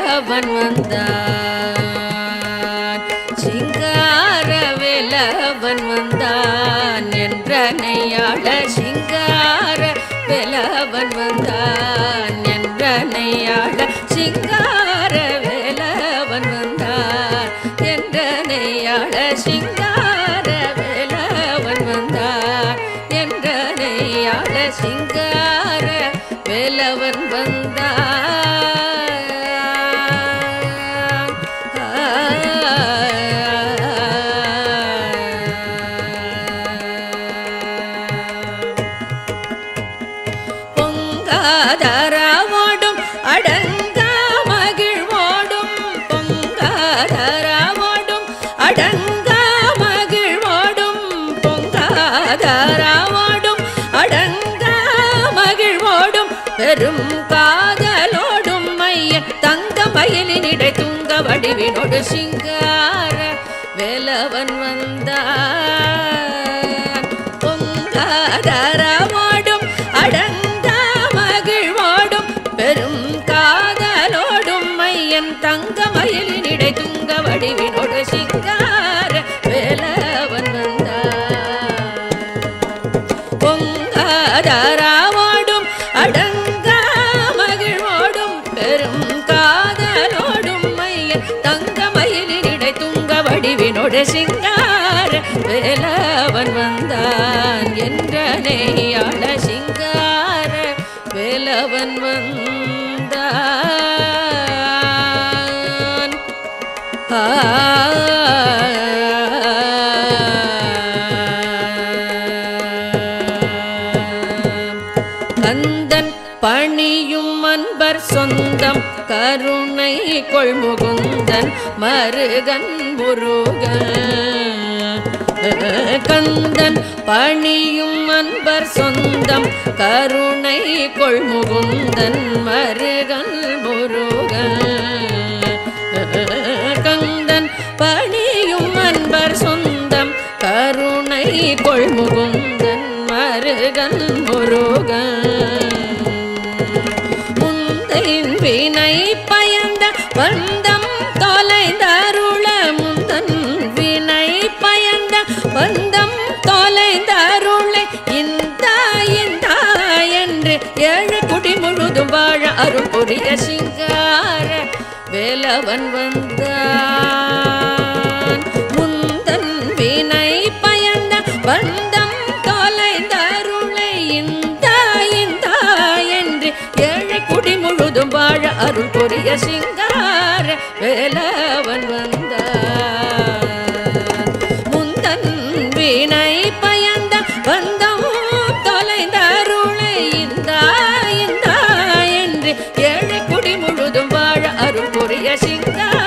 வேலவன் வந்தான் சிங்கார வேலவன் வந்தான் என்றனையாள சிங்கார வேலவன் வந்தான் என்றனையாள சிங்கார வேலவன் வந்தான் என்றனையாள சிங்கார வேலவன் வந்தான் என்றனையாள சிங்கார வேலவன் வந்தான் பொங்காதராவோடும் அடங்கா மகிழ்வோடும் பொங்காதராவோடும் அடங்கா மகிழ்வோடும் பொங்காதராவோடும் அடங்கா மகிழ்வோடும் பெரும் காதலோடும் மையன் தங்க மயிலினிடை துங்க வடிவினோடு சிங்கார வேலவன் வந்தான் பொங்காதராவோடும் அடங்கா மகிழ்வோடும் பெரும் காதலோடும் மையன் தங்க மயிலினிடை துங்க வடிவினோடு சிங்கார வேலவன் வந்தான் பொங்காதராவோடும் அடங்கா மகிழ்வோடும் பெரும் காதலோடும் மையன் தங்க மயிலினிடை துங்க வடிவினோடு சிங்கார வேலவன் வந்தான் என்றனையாள சிங்கார வேலவன் வந்தான் கந்தன் பணியும் அன்பர் சொந்தம் கருணை கொள்முகுந்தன் மருகன் முருகன் கந்தன் பணியும் அன்பர் சொந்தம் கருணை கொள்முகுந்தன் மருகன் முருகன் கந்தன் பணியும் அன்பர் சொந்தம் கருணை கொள்முகுந்தன் மருகன் முருகன் முந்தையின் வினை பயந்த பந்தம் தொலைந்தருள முந்தன் வினை பயந்த பந்தம் தொலைந்தருளை இந்த என்று ஏழு குடி முழுதும் வாழ அருள் புரிய சிங்கார வேலவன் வந்தான் முந்தன் வினை பயந்த பந்தம் தொலைந்தருளை இந்த என்று ஏழு குடி முழுதும் வாழ அருள் புரிய சிங்கார வேலவன் வந்தான் முந்தன் வினை பயந்த பந்தம் தொலைந்தருளை இந்த என்று ஏழு குடி முழுதும் வாழ அருள் புரிய சிங்கார